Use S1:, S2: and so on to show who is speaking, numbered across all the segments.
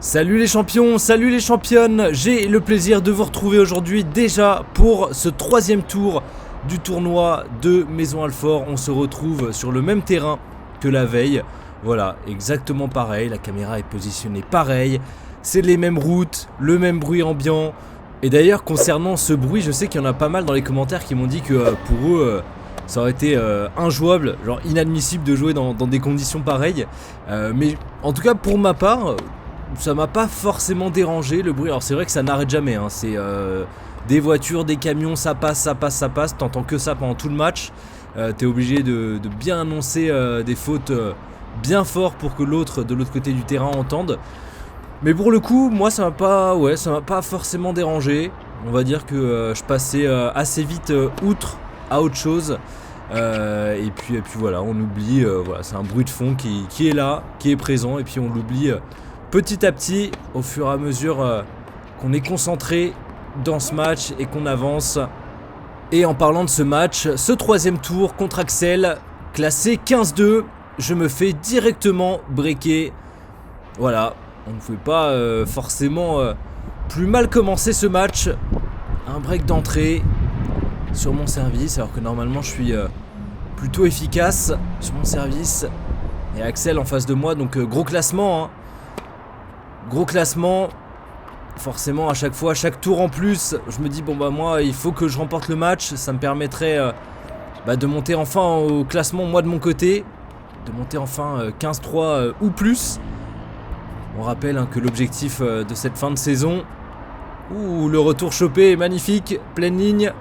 S1: Salut les champions, salut les championnes, j'ai le plaisir de vous retrouver aujourd'hui déjà pour ce troisième tour du tournoi de Maison Alfort. On se retrouve sur le même terrain que la veille, voilà, exactement pareil, la caméra est positionnée pareil, c'est les mêmes routes, le même bruit ambiant. Et d'ailleurs concernant ce bruit, je sais qu'il y en a pas mal dans les commentaires qui m'ont dit que pour eux ça aurait été injouable, genre inadmissible de jouer dans des conditions pareilles. Mais en tout cas pour ma part, ça m'a pas forcément dérangé le bruit. Alors c'est vrai que ça n'arrête jamais, hein. C'est des voitures, des camions, ça passe, t'entends que ça pendant tout le match. T'es obligé de bien annoncer des fautes bien fort pour que l'autre de l'autre côté du terrain entende. Mais pour le coup, moi ça m'a pas forcément dérangé. On va dire que je passais assez vite outre à autre chose. Et puis voilà, on oublie, voilà, c'est un bruit de fond qui est là, qui est présent, et puis on l'oublie petit à petit au fur et à mesure qu'on est concentré dans ce match et qu'on avance. Et en parlant de ce match, ce troisième tour contre Axel, classé 15-2, je me fais directement breaker. Voilà, on ne pouvait pas forcément plus mal commencer ce match. Un break d'entrée sur mon service, alors que normalement je suis plutôt efficace sur mon service. Et Axel en face de moi, donc gros classement, hein. Gros classement, forcément à chaque fois, chaque tour en plus, je me dis bon bah moi il faut que je remporte le match, ça me permettrait de monter enfin au classement moi de mon côté, de monter enfin 15-3 ou plus. On rappelle hein, que l'objectif de cette fin de saison, le retour chopé est magnifique, pleine ligne,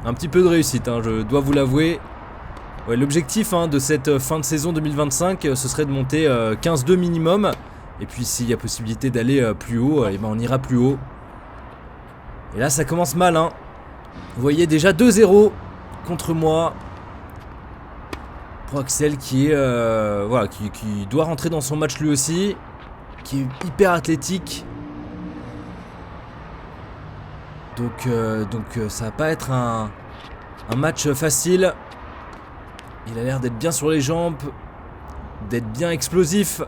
S1: un petit peu de réussite hein, je dois vous l'avouer. Ouais, l'objectif hein, de cette fin de saison 2025 ce serait de monter 15-2 minimum. Et puis s'il y a possibilité d'aller plus haut, et ben on ira plus haut. Et là ça commence mal hein. Vous voyez déjà 2-0 contre moi. Pour Axel qui est voilà, qui doit rentrer dans son match lui aussi. Qui est hyper athlétique. Donc ça va pas être un match facile. Il a l'air d'être bien sur les jambes, d'être bien explosif.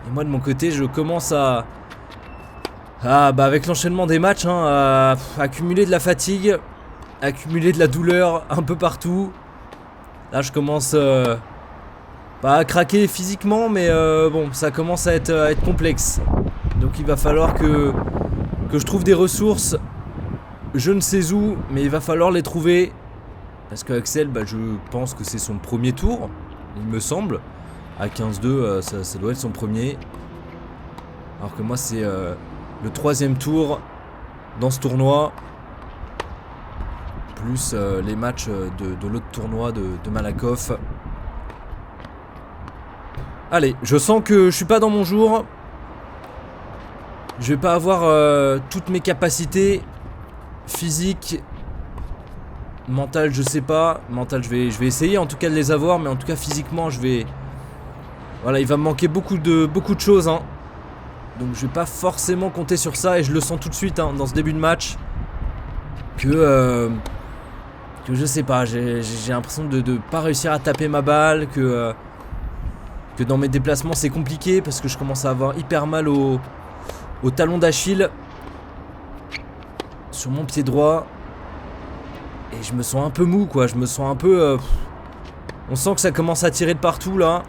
S1: Et moi de mon côté je commence avec l'enchaînement des matchs hein, à accumuler de la fatigue, accumuler de la douleur un peu partout. Là je commence pas à craquer physiquement, mais bon ça commence à être complexe. Donc il va falloir que je trouve des ressources. Je ne sais où, mais il va falloir les trouver. Parce que Axel, je pense que c'est son premier tour, il me semble. À 15-2, ça doit être son premier. Alors que moi, c'est le troisième tour dans ce tournoi. Plus les matchs de l'autre tournoi de Malakoff. Allez, je sens que je suis pas dans mon jour. Je vais pas avoir toutes mes capacités physiques. Mental, je sais pas. Mental, je vais essayer en tout cas de les avoir. Mais en tout cas, physiquement, je vais... Voilà, il va me manquer beaucoup de choses hein. Donc je vais pas forcément compter sur ça. Et je le sens tout de suite hein, dans ce début de match. Que je sais pas, j'ai l'impression de pas réussir à taper ma balle. Que dans mes déplacements c'est compliqué. Parce que je commence à avoir hyper mal au talon d'Achille. Sur mon pied droit. Et je me sens un peu mou quoi. Je me sens un peu... On sent que ça commence à tirer de partout là.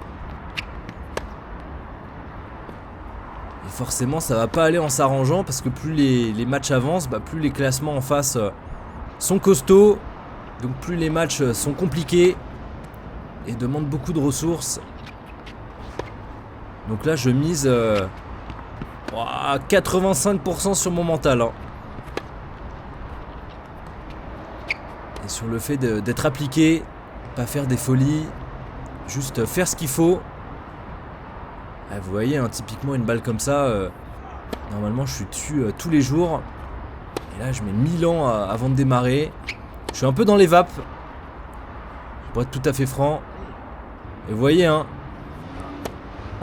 S1: Forcément ça va pas aller en s'arrangeant parce que plus les matchs avancent, plus les classements en face sont costauds. Donc plus les matchs sont compliqués et demandent beaucoup de ressources. Donc là je mise 85% sur mon mental hein. Et sur le fait d'être appliqué, pas faire des folies, juste faire ce qu'il faut. Vous voyez, hein, typiquement une balle comme ça, normalement je suis dessus tous les jours. Et là je mets 1000 ans avant de démarrer. Je suis un peu dans les vapes, pour être tout à fait franc. Et vous voyez, hein,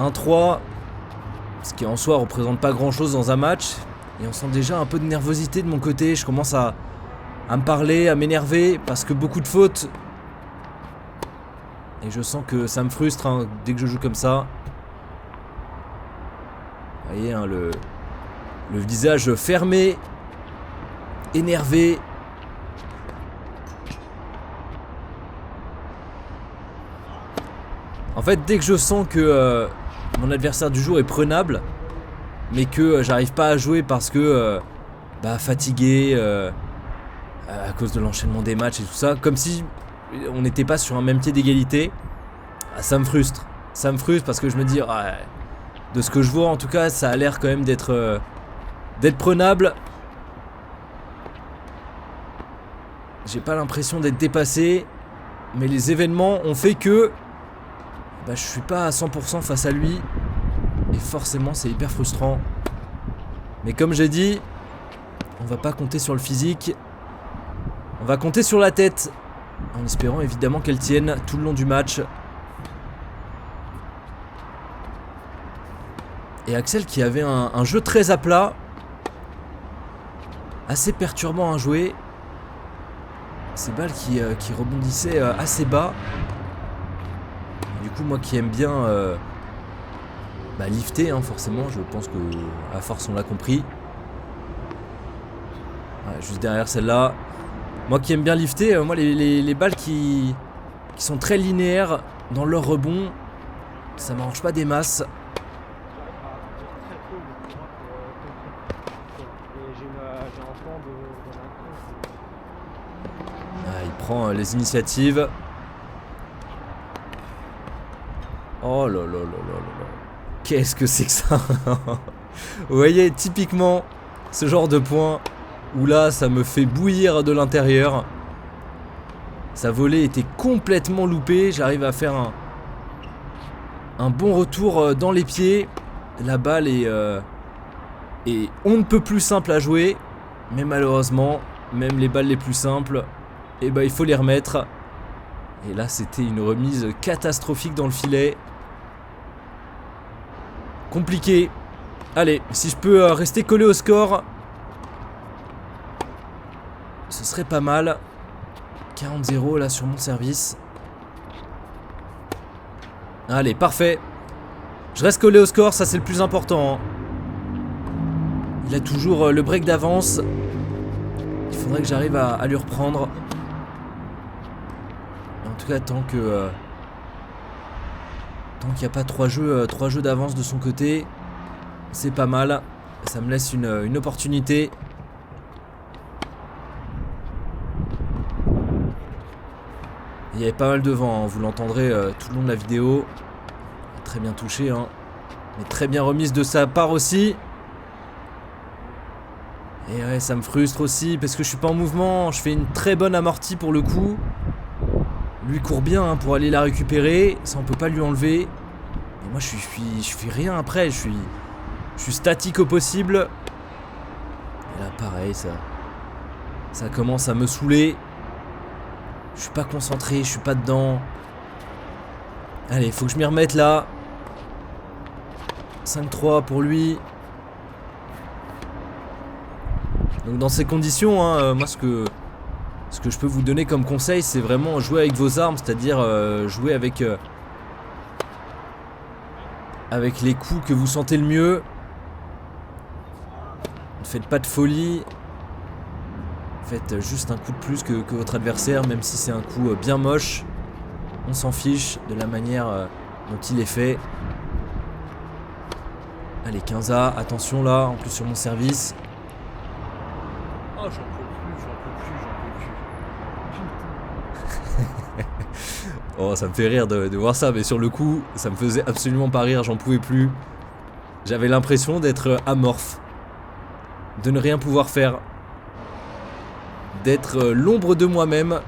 S1: 1-3, ce qui en soi représente pas grand chose dans un match. Et on sent déjà un peu de nervosité de mon côté. Je commence à me parler, à m'énerver, parce que beaucoup de fautes. Et je sens que ça me frustre hein, dès que je joue comme ça. Vous voyez, hein, le visage fermé, énervé. En fait, dès que je sens que mon adversaire du jour est prenable, mais que j'arrive pas à jouer parce que fatigué à cause de l'enchaînement des matchs et tout ça, comme si on n'était pas sur un même pied d'égalité, ça me frustre. Ça me frustre parce que je me dis, de ce que je vois en tout cas, ça a l'air quand même d'être prenable. J'ai pas l'impression d'être dépassé, mais les événements ont fait que je suis pas à 100% face à lui. Et forcément c'est hyper frustrant. Mais comme j'ai dit, on va pas compter sur le physique. On va compter sur la tête. En espérant évidemment qu'elle tienne tout le long du match. Et Axel qui avait un jeu très à plat. Assez perturbant à jouer. Ces balles qui rebondissaient assez bas. Du coup moi qui aime bien lifter hein, forcément, je pense que à force on l'a compris. Ouais, juste derrière celle-là. Moi qui aime bien lifter, moi les balles qui sont très linéaires dans leur rebond, ça m'arrange pas des masses. Il prend les initiatives. Oh là là là là là. Qu'est-ce que c'est que ça? Vous voyez, typiquement, ce genre de point où là, ça me fait bouillir de l'intérieur. Sa volée était complètement loupée. J'arrive à faire un bon retour dans les pieds. La balle est on ne peut plus simple à jouer. Mais malheureusement, même les balles les plus simples, il faut les remettre. Et là, c'était une remise catastrophique dans le filet. Compliqué. Allez, si je peux rester collé au score, ce serait pas mal. 40-0 là sur mon service. Allez, parfait. Je reste collé au score, ça c'est le plus important. Il a toujours le break d'avance. Il faudrait que j'arrive à lui reprendre. En tout cas, tant qu'il n'y a pas 3 jeux d'avance de son côté, c'est pas mal. Ça me laisse une opportunité. Il y avait pas mal de vent, hein. Vous l'entendrez tout le long de la vidéo. Très bien touché, hein. Mais très bien remise de sa part aussi. Et ouais, ça me frustre aussi parce que je suis pas en mouvement. Je fais une très bonne amortie pour le coup. Lui court bien hein, pour aller la récupérer. Ça on peut pas lui enlever. Et moi je fais rien après. Je suis statique au possible. Et là pareil, ça commence à me saouler. Je suis pas concentré, je suis pas dedans. Allez, faut que je m'y remette là. 5-3 pour lui. Donc dans ces conditions, hein, moi ce que je peux vous donner comme conseil, c'est vraiment jouer avec vos armes, c'est-à-dire jouer avec les coups que vous sentez le mieux. Ne faites pas de folie. Faites juste un coup de plus que votre adversaire, même si c'est un coup bien moche. On s'en fiche de la manière dont il est fait. Allez, 15A, attention là, en plus sur mon service.
S2: Oh, j'en peux plus.
S1: Oh, ça me fait rire de voir ça, mais sur le coup, ça me faisait absolument pas rire, j'en pouvais plus. J'avais l'impression d'être amorphe, de ne rien pouvoir faire, d'être l'ombre de moi-même.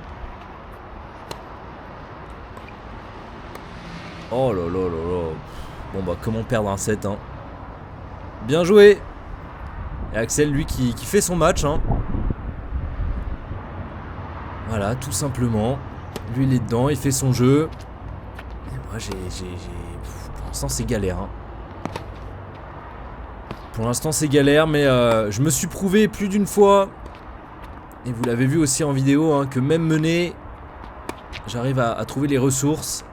S1: Oh là là là là. Bon bah comment perdre un set hein. Bien joué. Et Axel lui qui fait son match hein. Voilà tout simplement. Lui il est dedans, il fait son jeu. Et moi pour l'instant c'est galère hein. Pour l'instant c'est galère mais je me suis prouvé plus d'une fois. Et vous l'avez vu aussi en vidéo hein, que même mené, j'arrive à trouver les ressources.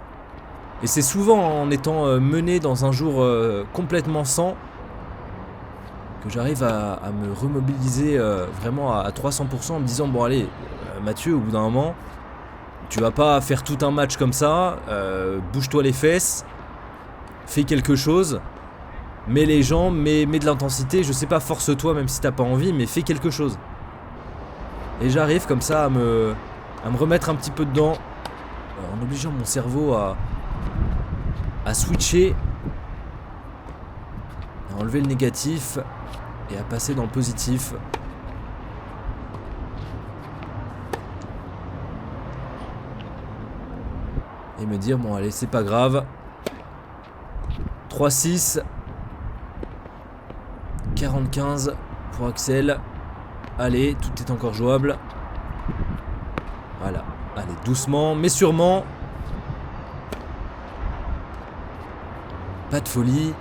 S1: Et c'est souvent en étant mené dans un jour complètement sans que j'arrive à me remobiliser vraiment à 300% en me disant bon allez Mathieu, au bout d'un moment tu vas pas faire tout un match comme ça, bouge-toi les fesses, fais quelque chose, mets les jambes, mets de l'intensité, je sais pas, force-toi même si t'as pas envie, mais fais quelque chose. Et j'arrive comme ça à me remettre un petit peu dedans, en obligeant mon cerveau à switcher, à enlever le négatif et à passer dans le positif. Et me dire bon allez c'est pas grave. 3-6 45 pour Axel. Allez, tout est encore jouable. Voilà, allez doucement mais sûrement. Pas de folie.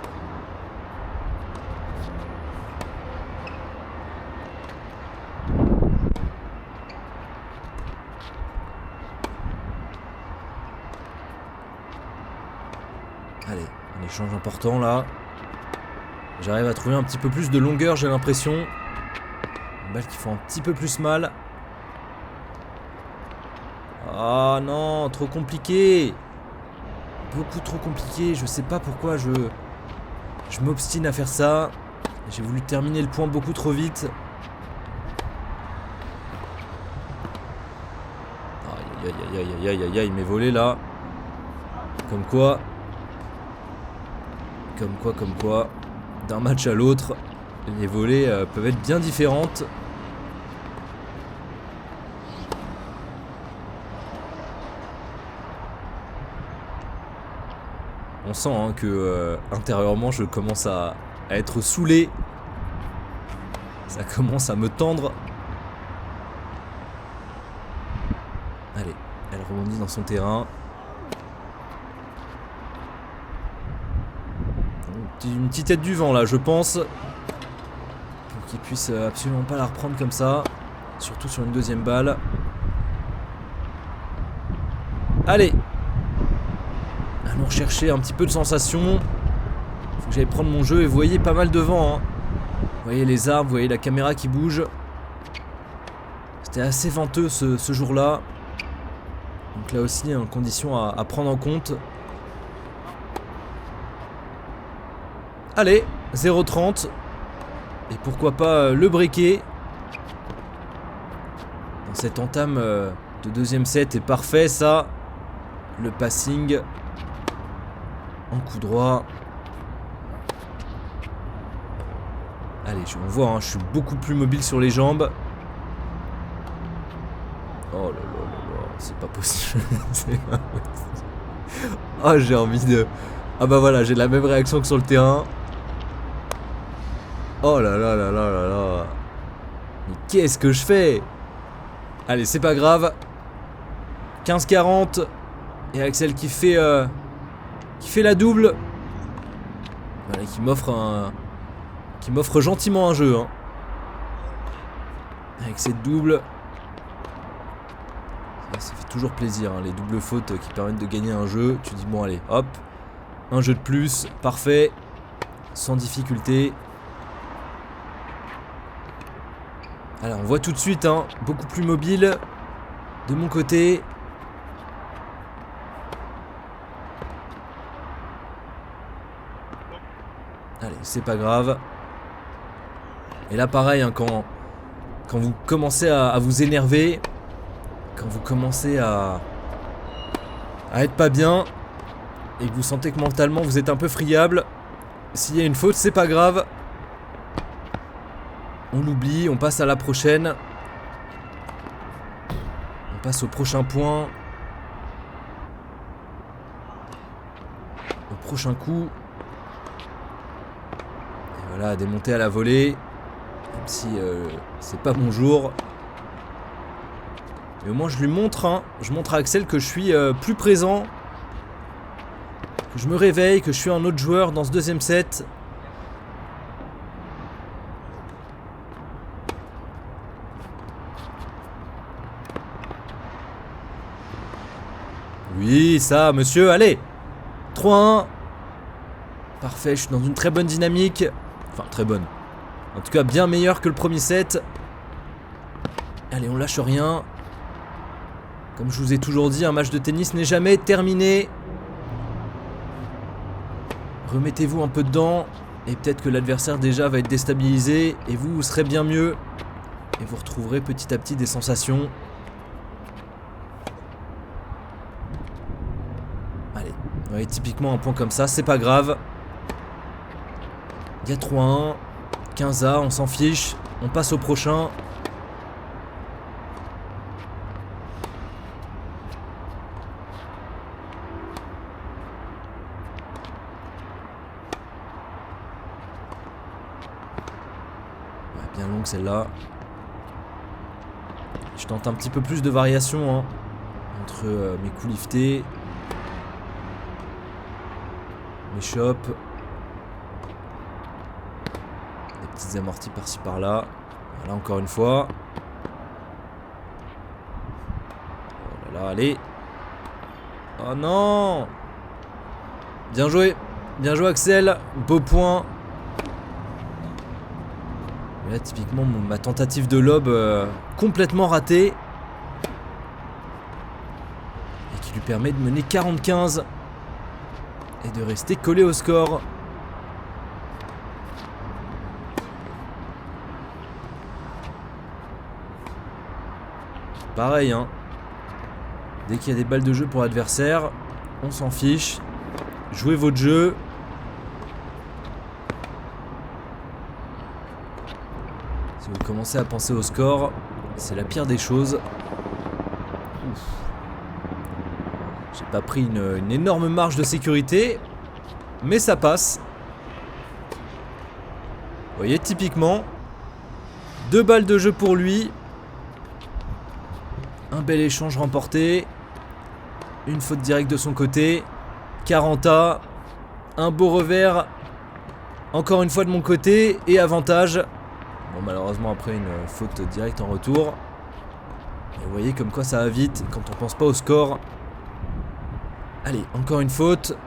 S1: Allez, un échange important là. J'arrive à trouver un petit peu plus de longueur, j'ai l'impression. Une balle qui fait un petit peu plus mal. Ah non, trop compliqué. Beaucoup trop compliqué. Je sais pas pourquoi je m'obstine à faire ça. J'ai voulu terminer le point beaucoup trop vite. Aïe aïe aïe aïe aïe aïe aïe, il m'est volé là. Comme quoi, d'un match à l'autre, les volées peuvent être bien différentes. On sent hein, que intérieurement je commence à être saoulé. Ça commence à me tendre. Allez, elle rebondit dans son terrain. Une petite tête du vent là je pense, pour qu'il puisse absolument pas la reprendre comme ça, surtout sur une deuxième balle. Allez, allons rechercher un petit peu de sensation. Faut que j'aille prendre mon jeu et vous voyez pas mal de vent hein. Vous voyez les arbres, vous voyez la caméra qui bouge. C'était assez venteux ce jour là, donc là aussi une condition à prendre en compte. Allez, 0,30. Et pourquoi pas le breaker. Dans cette entame de deuxième set est parfait ça. Le passing. En coup droit. Allez, on voit, hein, je suis beaucoup plus mobile sur les jambes. Oh là là là là, c'est pas possible. C'est pas possible. Oh, j'ai envie de... Ah bah voilà, j'ai la même réaction que sur le terrain. Oh là là là là là là. Mais qu'est-ce que je fais? Allez, c'est pas grave. 15-40. Et Axel qui fait la double. Voilà, qui m'offre gentiment un jeu hein. Avec cette double. Ça fait toujours plaisir hein, les doubles fautes qui permettent de gagner un jeu. Tu dis bon allez, hop. Un jeu de plus, parfait. Sans difficulté. Alors on voit tout de suite, hein, beaucoup plus mobile de mon côté. Allez, c'est pas grave. Et là pareil, hein, quand vous commencez à vous énerver, quand vous commencez à être pas bien, et que vous sentez que mentalement vous êtes un peu friable, s'il y a une faute, c'est pas grave. On l'oublie, on passe à la prochaine. On passe au prochain point. Au prochain coup. Et voilà, démonter à la volée. Même si c'est pas mon jour. Mais au moins je lui montre, hein, je montre à Axel que je suis plus présent. Que je me réveille, que je suis un autre joueur dans ce deuxième set. Oui, ça, monsieur, allez. 3-1. Parfait, je suis dans une très bonne dynamique. Enfin, très bonne. En tout cas, bien meilleur que le premier set. Allez, on lâche rien. Comme je vous ai toujours dit, un match de tennis n'est jamais terminé. Remettez-vous un peu dedans. Et peut-être que l'adversaire déjà va être déstabilisé. Et vous serez bien mieux. Et vous retrouverez petit à petit des sensations. Allez, ouais, typiquement un point comme ça, c'est pas grave. Il y a 3-1. 15A, on s'en fiche. On passe au prochain. Bien longue celle-là. Je tente un petit peu plus de variation entre mes coups liftés, mes chops, des petites amorties par-ci par-là. Voilà, encore une fois. Oh là là, allez. Oh non. Bien joué Axel, beau point. Et là, typiquement, ma tentative de lob complètement ratée. Et qui lui permet de mener 40-15. Et de rester collé au score. Pareil, hein. Dès qu'il y a des balles de jeu pour l'adversaire, on s'en fiche. Jouez votre jeu. Si vous commencez à penser au score, c'est la pire des choses. J'ai pas pris une énorme marge de sécurité, mais ça passe. Vous voyez, typiquement, 2 balles de jeu pour lui. Un bel échange remporté. Une faute directe de son côté. 40A. Un beau revers. Encore une fois de mon côté. Et avantage. Bon, malheureusement après une faute directe en retour. Et vous voyez comme quoi ça va vite quand on pense pas au score. Allez, encore une faute.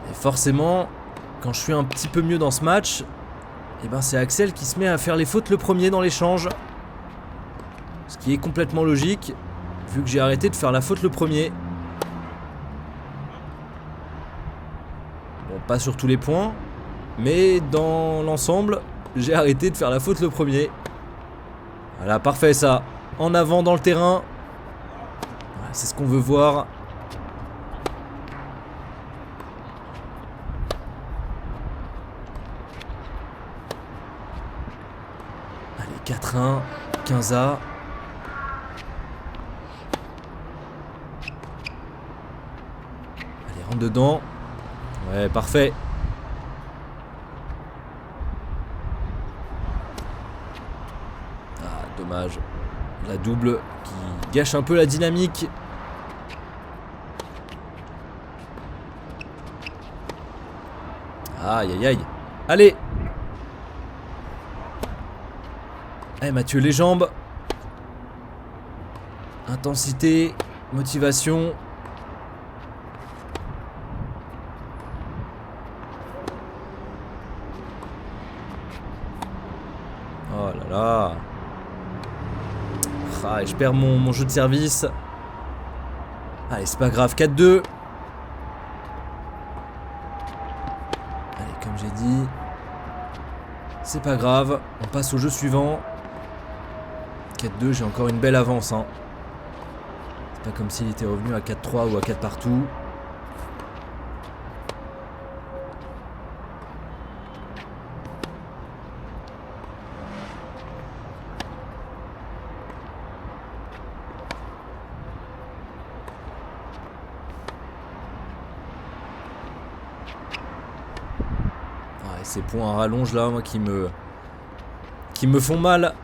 S1: Et forcément, quand je suis un petit peu mieux dans ce match, et ben c'est Axel qui se met à faire les fautes le premier dans l'échange. Ce qui est complètement logique, vu que j'ai arrêté de faire la faute le premier. Bon, pas sur tous les points, mais dans l'ensemble, j'ai arrêté de faire la faute le premier. Voilà, parfait ça. En avant dans le terrain. Voilà, c'est ce qu'on veut voir. Allez, 4-1, 15A. Allez, rentre dedans. Ouais, parfait. Ah, dommage. La double qui gâche un peu la dynamique. Aïe aïe aïe. Allez. Allez Mathieu, les jambes. Intensité, motivation. Oh là là. Ah, et je perds mon jeu de service. Allez, c'est pas grave, 4-2. Allez, comme j'ai dit, c'est pas grave. On passe au jeu suivant. 4-2, j'ai encore une belle avance. Hein. C'est pas comme s'il était revenu à 4-3 ou à 4 partout. Ces points à rallonge là, moi, qui me font mal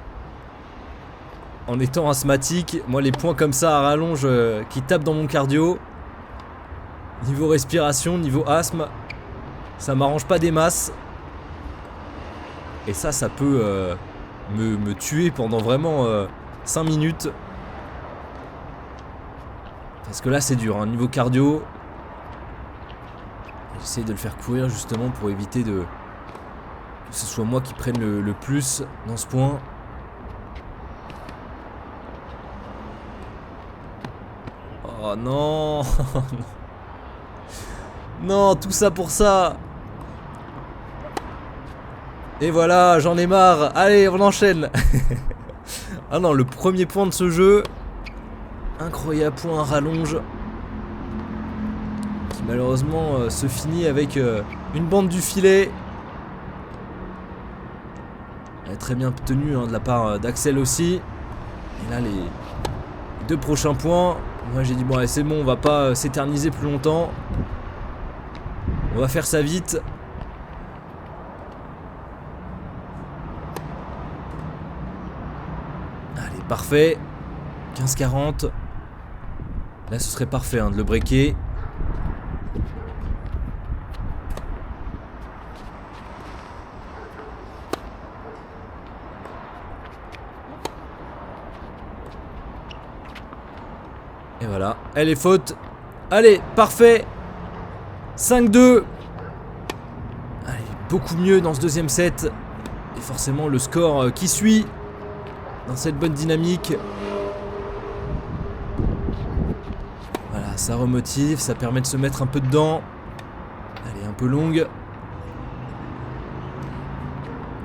S1: en étant asthmatique. Moi, les points comme ça à rallonge qui tapent dans mon cardio, niveau respiration, niveau asthme, ça m'arrange pas des masses. Et ça peut me tuer pendant vraiment 5 minutes. Parce que là, c'est dur, hein, niveau cardio. J'essaie de le faire courir justement pour éviter que ce soit moi qui prenne le plus dans ce point. Oh non. Non, tout ça pour ça. Et voilà, j'en ai marre. Allez, on enchaîne. Ah non, le premier point de ce jeu. Incroyable point à rallonge. Qui malheureusement se finit avec une bande du filet. Elle est très bien tenue hein, de la part d'Axel aussi. Et là, les 2 prochains points. Moi j'ai dit bon allez c'est bon, on va pas s'éterniser plus longtemps. On va faire ça vite. Allez, parfait. 15-40. Là ce serait parfait hein, de le breaker. Et voilà, elle est faute. Allez, parfait. 5-2. Allez, beaucoup mieux dans ce deuxième set. Et forcément le score qui suit dans cette bonne dynamique. Voilà, ça remotive, ça permet de se mettre un peu dedans. Elle est un peu longue.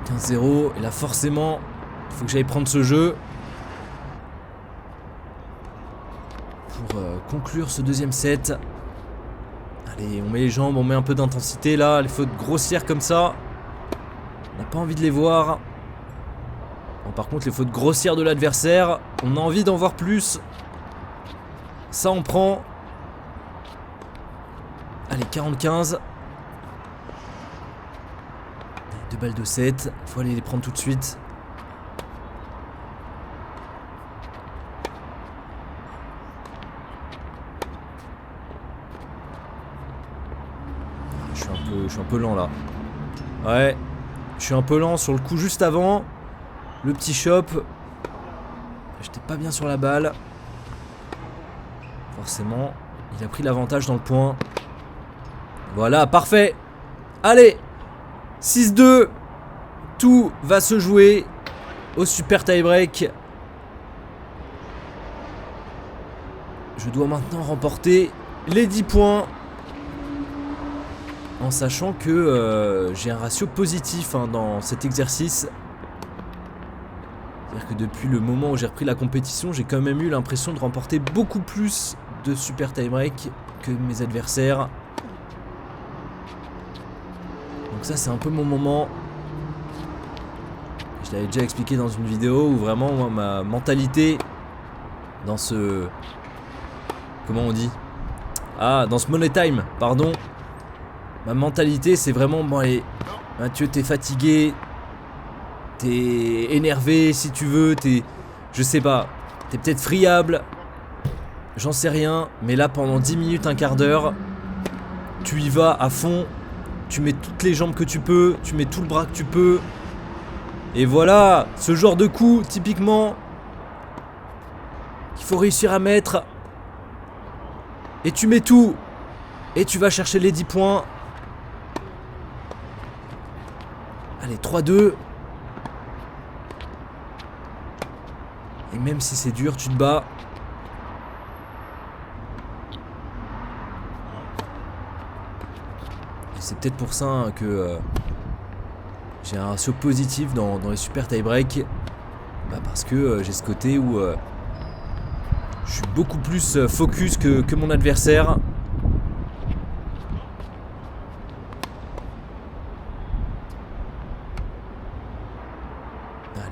S1: 15-0. Et là forcément, il faut que j'aille prendre ce jeu. Pour conclure ce deuxième set. Allez, on met les jambes, on met un peu d'intensité là. Les fautes grossières comme ça, on n'a pas envie de les voir. Bon, par contre, les fautes grossières de l'adversaire, on a envie d'en voir plus. Ça, on prend. Allez, 45. 2 balles de 7. Il faut aller les prendre tout de suite. Je suis un peu lent là. Ouais, je suis un peu lent sur le coup juste avant. Le petit chop. J'étais pas bien sur la balle. Forcément, il a pris l'avantage dans le point. Voilà, parfait. Allez, 6-2. Tout va se jouer au super tie-break. Je dois maintenant remporter les 10 points. En sachant que j'ai un ratio positif hein, dans cet exercice. C'est-à-dire que depuis le moment où j'ai repris la compétition, j'ai quand même eu l'impression de remporter beaucoup plus de super tie-break que mes adversaires. Donc ça c'est un peu mon moment. Je l'avais déjà expliqué dans une vidéo où vraiment moi, ma mentalité dans ce... Comment on dit ? Ah, dans ce Money Time, pardon. Ma mentalité c'est vraiment bon allez Mathieu t'es fatigué, t'es énervé si tu veux, je sais pas, t'es peut-être friable, j'en sais rien, mais là pendant 10 minutes, un quart d'heure, tu y vas à fond, tu mets toutes les jambes que tu peux, tu mets tout le bras que tu peux, et voilà, ce genre de coup typiquement qu'il faut réussir à mettre, et tu mets tout, et tu vas chercher les 10 points. Allez, 3-2. Et même si c'est dur, tu te bats. Et c'est peut-être pour ça que j'ai un ratio positif dans les super tie-break. Bah parce que j'ai ce côté où je suis beaucoup plus focus que mon adversaire.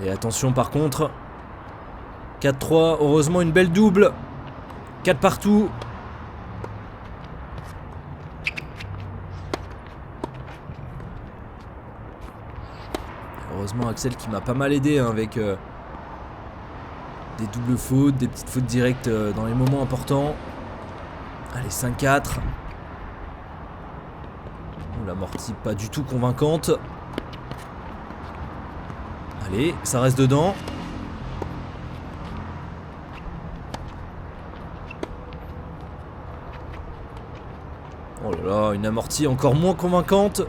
S1: Allez, attention par contre. 4-3, heureusement une belle double. 4 partout. Heureusement Axel qui m'a pas mal aidé hein, avec des doubles fautes, des petites fautes directes dans les moments importants. Allez, 5-4. Oh, l'amorti pas du tout convaincante. Allez, ça reste dedans. Oh là là, une amortie encore moins convaincante.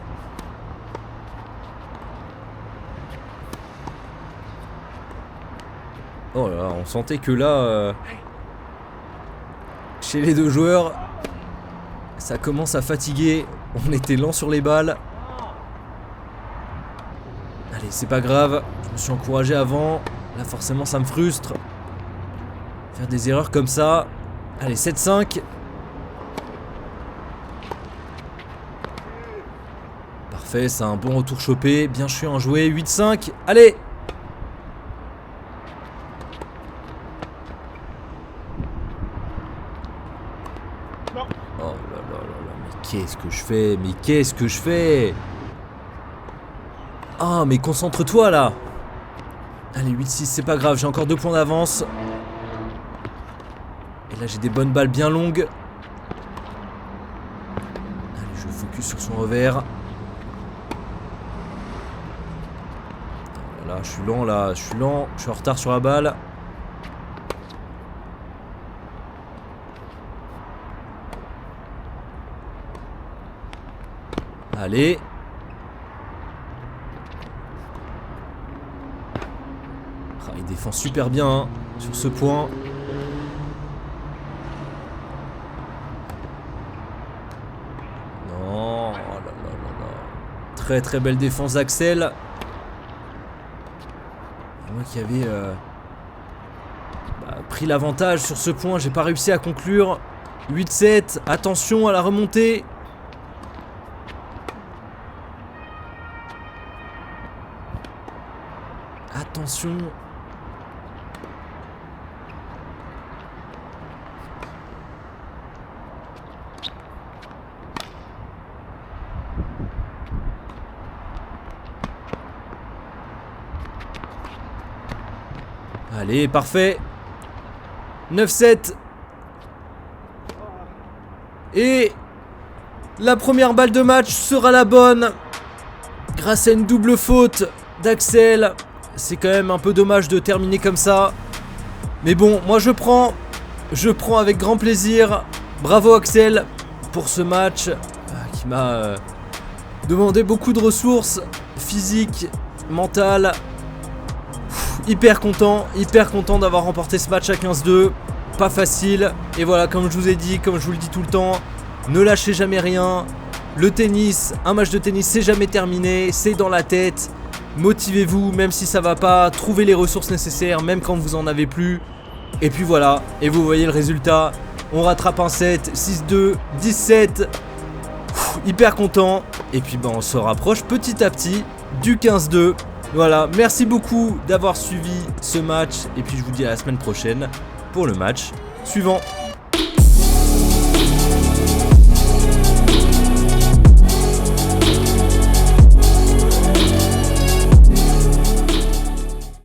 S1: Oh là là, on sentait que là, chez les deux joueurs, ça commence à fatiguer. On était lent sur les balles. Allez, c'est pas grave. Je me suis encouragé avant. Là, forcément, ça me frustre. Faire des erreurs comme ça. Allez, 7-5. Parfait, c'est un bon retour chopé. Bien chiant à jouer. 8-5. Allez! Oh là là là là, mais qu'est-ce que je fais? Mais qu'est-ce que je fais? Ah, mais concentre-toi là! Allez, 8-6, c'est pas grave, j'ai encore 2 points d'avance. Et là, j'ai des bonnes balles bien longues. Allez, je focus sur son revers. Là, je suis lent, là, je suis lent. Je suis en retard sur la balle. Allez. Ah, il défend super bien hein, sur ce point. Non, oh là là là là. Très très belle défense d'Axel. Moi qui avais pris l'avantage sur ce point, j'ai pas réussi à conclure. 8-7, attention à la remontée. Attention. Allez, parfait. 9-7. Et la première balle de match sera la bonne. Grâce à une double faute d'Axel. C'est quand même un peu dommage de terminer comme ça. Mais bon, moi je prends avec grand plaisir. Bravo Axel pour ce match qui m'a demandé beaucoup de ressources physiques, mentales. Hyper content d'avoir remporté ce match à 15-2. Pas facile. Et voilà, comme je vous ai dit, comme je vous le dis tout le temps, ne lâchez jamais rien. Le tennis, un match de tennis, c'est jamais terminé. C'est dans la tête. Motivez-vous, même si ça va pas. Trouvez les ressources nécessaires, même quand vous en avez plus. Et puis voilà. Et vous voyez le résultat. On rattrape un set. 6-2, 17. Hyper content. Et puis on se rapproche petit à petit du 15-2. Voilà, merci beaucoup d'avoir suivi ce match. Et puis je vous dis à la semaine prochaine pour le match suivant.